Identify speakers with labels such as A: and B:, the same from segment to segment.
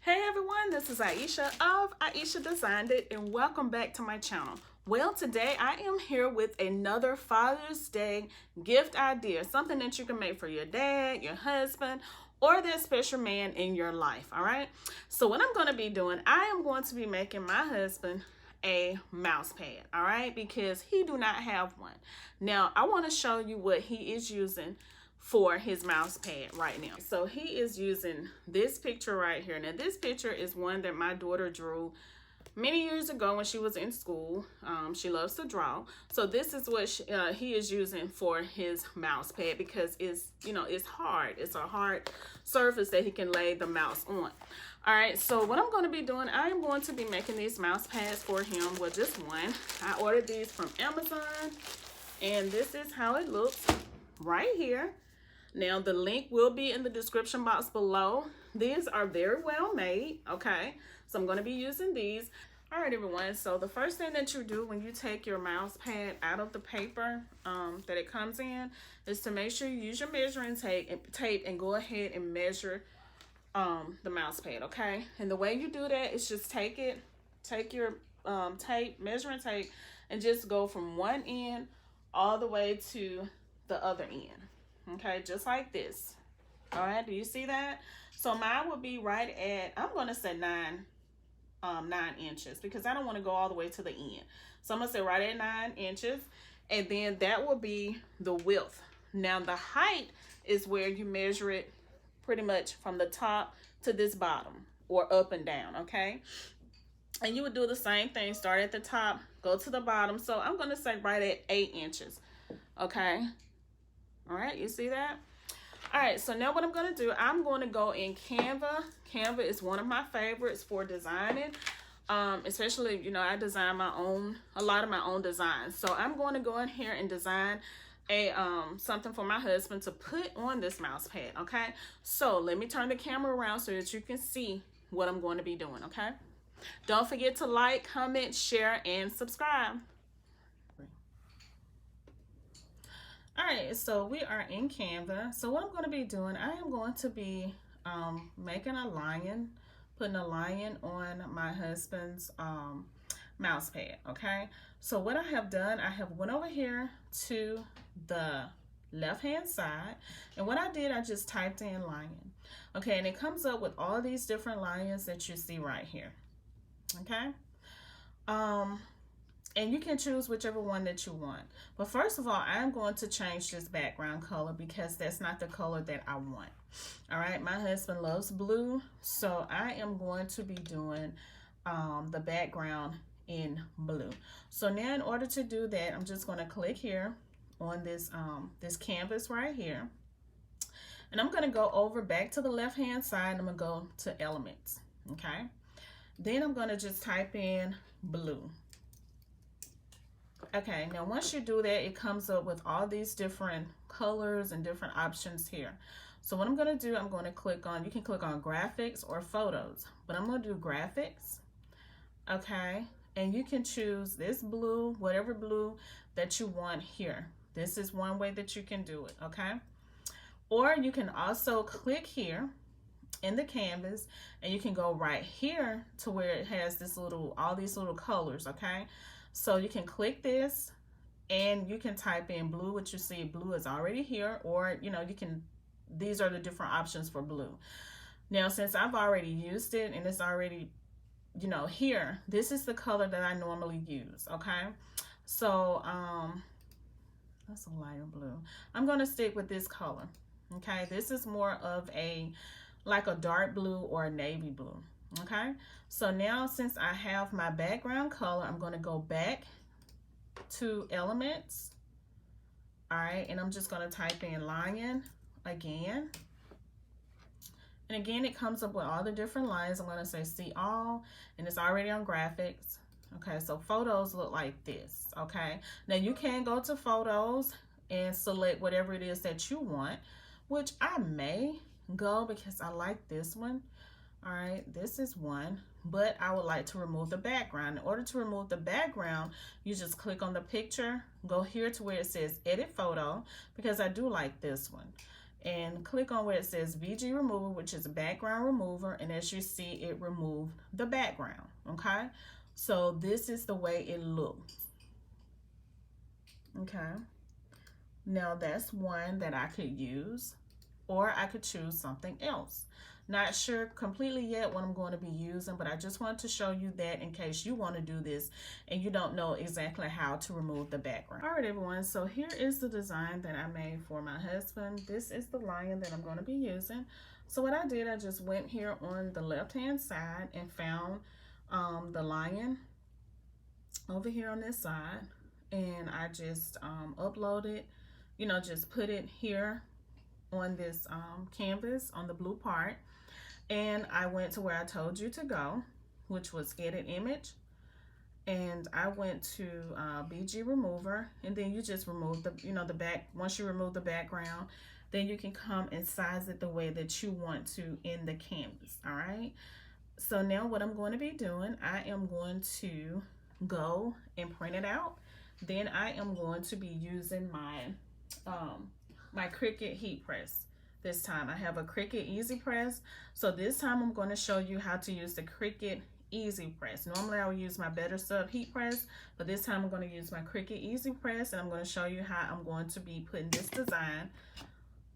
A: Hey everyone, this is Ieasha of Ieasha Designed It, and welcome back to my channel. Well, today I am here with another Father's Day gift idea, something that you can make for your dad, your husband, or that special man in your life, all right? So what I'm going to be doing, I am going to be making my husband a mouse pad, all right? Because he do not have one. Now, I want to show you what he is using for his mouse pad right now. So he is using this picture right here. Now this picture is one that my daughter drew many years ago when she was in school. She loves to draw. So this is what he is using for his mouse pad because it's hard. It's a hard surface that he can lay the mouse on. All right, so what I'm going to be doing, I am going to be making these mouse pads for him. Well, just one. I ordered these from Amazon, and this is how it looks right here. Now, the link will be in the description box below. These are very well made, okay? So I'm going to be using these. All right, everyone. So the first thing that you do when you take your mouse pad out of the paper that it comes in is to make sure you use your measuring tape and go ahead and measure the mouse pad, okay? And the way you do that is just take your measuring tape, and just go from one end all the way to the other end. Okay, just like this. All right, do you see that? So mine will be right at, I'm going to say 9 inches because I don't want to go all the way to the end. So I'm going to say right at 9 inches, and then that will be the width. Now the height is where you measure it pretty much from the top to this bottom, or up and down, okay? And you would do the same thing, start at the top, go to the bottom. So I'm going to say right at 8 inches, okay? All right, you see that? All right, so now what I'm going to do, I'm going to go in Canva. Canva is one of my favorites for designing, especially, I design a lot of my own designs. So I'm going to go in here and design something for my husband to put on this mouse pad, okay? So let me turn the camera around so that you can see what I'm going to be doing, okay? Don't forget to like, comment, share, and subscribe. All right, so we are in Canva. So what I'm going to be doing, I am going to be making a lion, putting a lion on my husband's mouse pad, okay? So what I have done, I have went over here to the left-hand side, and what I did, I just typed in lion, okay? And it comes up with all these different lions that you see right here, okay? And you can choose whichever one that you want. But first of all, I'm going to change this background color because that's not the color that I want. All right, my husband loves blue, so I am going to be doing the background in blue. So now in order to do that, I'm just going to click here on this this canvas right here. And I'm going to go over back to the left-hand side. I'm going to go to elements, okay? Then I'm going to just type in blue. Okay, now once you do that, it comes up with all these different colors and different options here. So what I'm going to do, I'm going to click on, you can click on graphics or photos, but I'm going to do graphics, okay? And you can choose this blue, whatever blue that you want here. This is one way that you can do it, okay? Or you can also click here in the canvas, and you can go right here to where it has this all these little colors, okay? So you can click this and you can type in blue, which you see blue is already here, or these are the different options for blue. Now, since I've already used it and it's already, here, this is the color that I normally use, okay? So, that's a lighter blue. I'm gonna stick with this color, okay? This is more of like a dark blue or a navy blue. Okay, so now since I have my background color, I'm going to go back to elements. All right, and I'm just going to type in lion again. And again, it comes up with all the different lines. I'm going to say see all, and it's already on graphics. Okay, so photos look like this. Okay, now you can go to photos and select whatever it is that you want, which I may go because I like this one. All right, this is one, but I would like to remove the background. In order to remove the background, you just click on the picture, go here to where it says edit photo, because I do like this one. and click on where it says VG Remover, which is a background remover, and as you see, it removed the background, okay? So this is the way it looks, okay? Now that's one that I could use, or I could choose something else. Not sure completely yet what I'm going to be using, but I just wanted to show you that in case you want to do this and you don't know exactly how to remove the background. All right, everyone, so here is the design that I made for my husband. This is the lion that I'm going to be using. So what I did, I just went here on the left-hand side and found the lion over here on this side, and I just uploaded, you know, just put it here on this canvas on the blue part, and I went to where I told you to go, which was edit image, and I went to BG remover, and then you just remove the, you know, the back. Once you remove the background, then you can come and size it the way that you want to in the canvas. All right, so now what I'm going to be doing, I am going to go and print it out. Then I am going to be using my Cricut heat press. This time I have a Cricut Easy Press. So this time I'm going to show you how to use the Cricut Easy Press. Normally I would use my Better Sub heat press, but this time I'm going to use my Cricut Easy Press, and I'm going to show you how I'm going to be putting this design.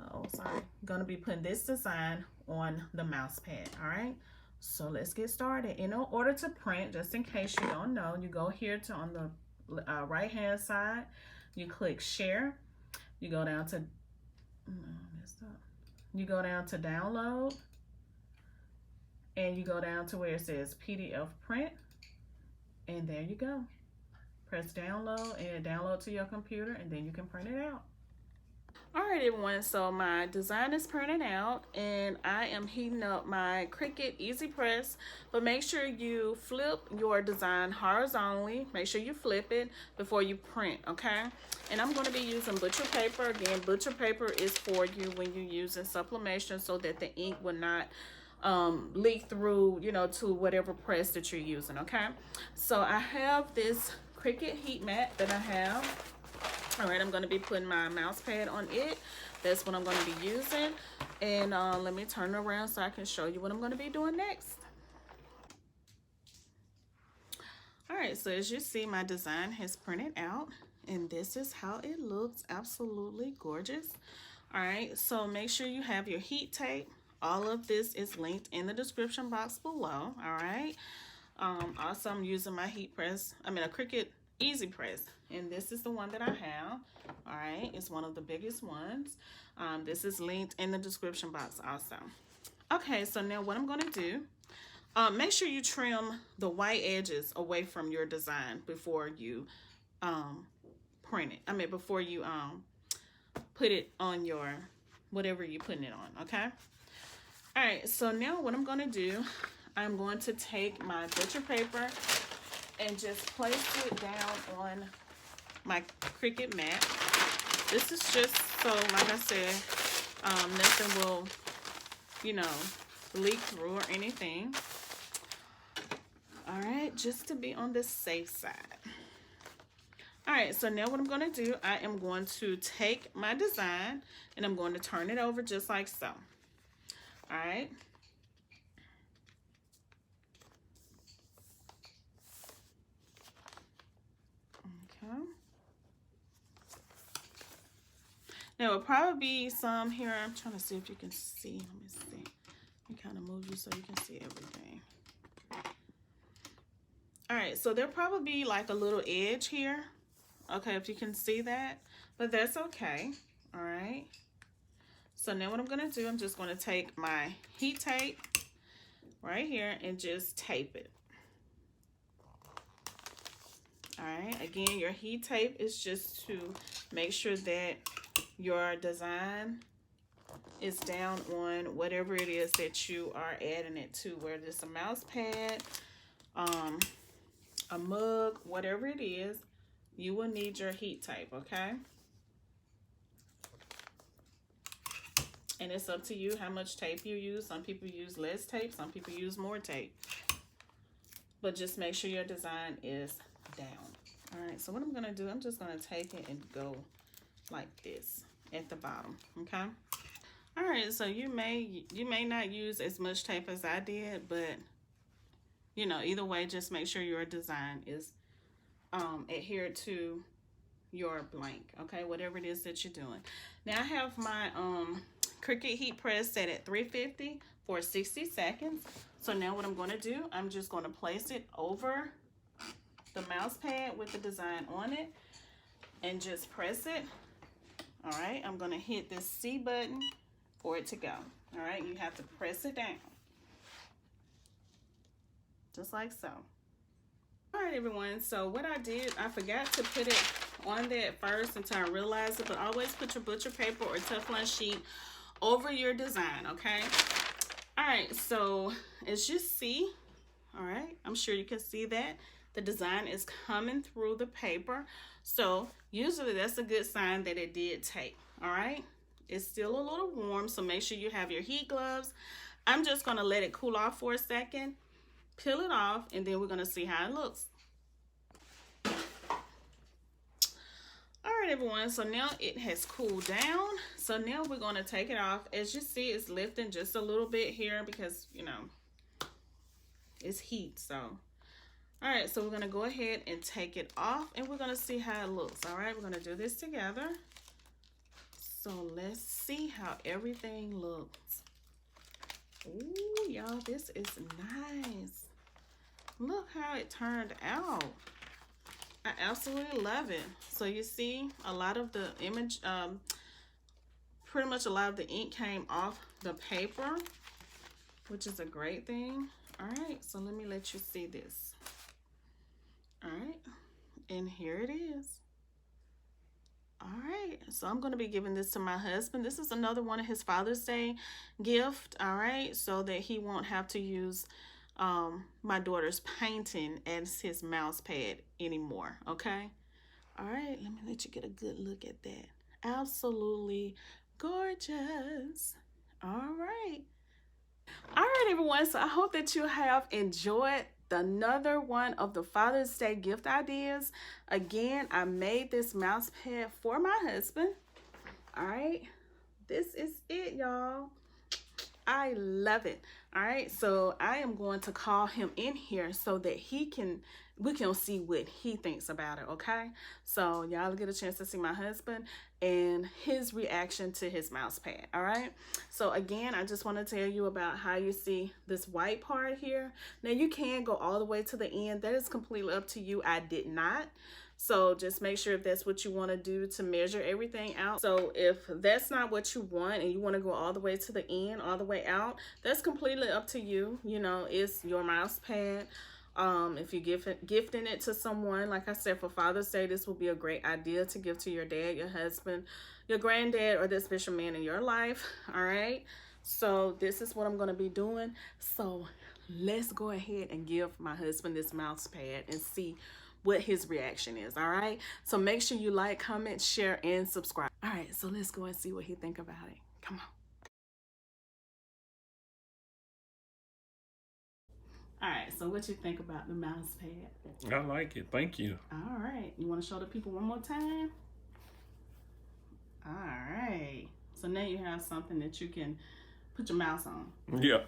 A: I'm going to be putting this design on the mouse pad. All right. So let's get started. In order to print, just in case you don't know, you go here to on the right hand side, you click share, you go down to you go down to download, and you go down to where it says PDF print, and there you go. Press download and it download to your computer, and then you can print it out. All right, everyone, so my design is printed out, and I am heating up my Cricut Easy Press, but make sure you flip your design horizontally. Make sure you flip it before you print, okay? And I'm going to be using butcher paper. Again, butcher paper is for you when you're using sublimation so that the ink will not leak through, you know, to whatever press that you're using, okay? So I have this Cricut heat mat that I have. All right, I'm going to be putting my mouse pad on it. That's what I'm going to be using. And let me turn it around so I can show you what I'm going to be doing next. All right, so as you see, my design has printed out, and this is how it looks. Absolutely gorgeous. All right, so make sure you have your heat tape. All of this is linked in the description box below. All right. Also, I'm using my heat press. I mean, a Cricut Easy Press, and this is the one that I have. All right, it's one of the biggest ones. This is linked in the description box also. Okay, so now what I'm going to do, make sure you trim the white edges away from your design before you print it. I mean, before you put it on your whatever you're putting it on. Okay. All right, so now what I'm going to do, I'm going to take my butcher paper and just place it down on my Cricut mat. This is just so, like I said, nothing will, you know, leak through or anything. All right, just to be on the safe side. All right, so now what I'm going to do, I am going to take my design and I'm going to turn it over just like so. All right. Okay. There will probably be some here. I'm trying to see if you can see. Let me see. Let me kind of move you so you can see everything. All right, so there'll probably be like a little edge here. Okay, if you can see that, but that's okay. All right. So now what I'm going to do, I'm just going to take my heat tape right here and just tape it. All right, again, your heat tape is just to make sure that your design is down on whatever it is that you are adding it to, whether it's a mouse pad, a mug, whatever it is, you will need your heat tape, okay? And it's up to you how much tape you use. Some people use less tape, some people use more tape. But just make sure your design is down. All right, so what I'm gonna do, I'm just gonna take it and go like this at the bottom, okay? All right, so you may not use as much tape as I did, but you know, either way, just make sure your design is adhered to your blank, okay, whatever it is that you're doing. Now I have my Cricut heat press set at 350 for 60 seconds. So now what I'm going to do, I'm just going to place it over the mouse pad with the design on it and just press it. All right, I'm going to hit this C button for it to go. All right, you have to press it down just like so. All right, everyone, so what I did, I forgot to put it on there at first until I realized it, but always put your butcher paper or Teflon sheet over your design, okay? All right, so as you see, all right, I'm sure you can see that the design is coming through the paper. So usually that's a good sign that it did take, all right? It's still a little warm, so make sure you have your heat gloves. I'm just gonna let it cool off for a second, peel it off, and then we're gonna see how it looks. All right, everyone, so now it has cooled down. So now we're gonna take it off. As you see, it's lifting just a little bit here because, you know, it's heat, so. All right, so we're gonna go ahead and take it off and we're gonna see how it looks. All right, we're gonna do this together. So let's see how everything looks. Ooh, y'all, this is nice. Look how it turned out. I absolutely love it. So you see a lot of the image, pretty much a lot of the ink came off the paper, which is a great thing. All right, so let me let you see this. All right, and here it is. All right, so I'm going to be giving this to my husband. This is another one of his Father's Day gift, all right, so that he won't have to use my daughter's painting as his mouse pad anymore, okay? All right, let me let you get a good look at that. Absolutely gorgeous. All right. All right, everyone, so I hope that you have enjoyed another one of the Father's Day gift ideas. Again, I made this mouse pad for my husband. All right, this is it, y'all. I love it. All right, so I am going to call him in here so that we can see what he thinks about it, okay? So y'all get a chance to see my husband and his reaction to his mouse pad, all right? So again, I just want to tell you about how you see this white part here. Now you can go all the way to the end. That is completely up to you. I did not. So just make sure if that's what you want to do to measure everything out. So if that's not what you want and you want to go all the way to the end, all the way out, that's completely up to you. You know, it's your mouse pad. If you're gifting it to someone, like I said, for Father's Day, this will be a great idea to give to your dad, your husband, your granddad, or the special man in your life. All right. So this is what I'm going to be doing. So let's go ahead and give my husband this mouse pad and see what his reaction is. All right, so make sure you like, comment, share, and subscribe. All right, so let's go and see what he think about it. Come on. All right, so what you think about the mouse pad?
B: I like it, thank you.
A: All right, you want to show the people one more time? All right, so now you have something that you can put your mouse on.
B: Yeah.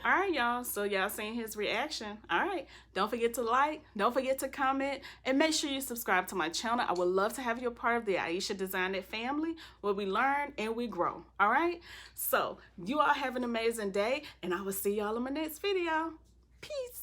A: All right, y'all, so y'all seen his reaction. All right, don't forget to like, don't forget to comment, and make sure you subscribe to my channel. I would love to have you a part of the Ieasha Designed It family where we learn and we grow. All right, so you all have an amazing day, and I will see y'all in my next video. Peace.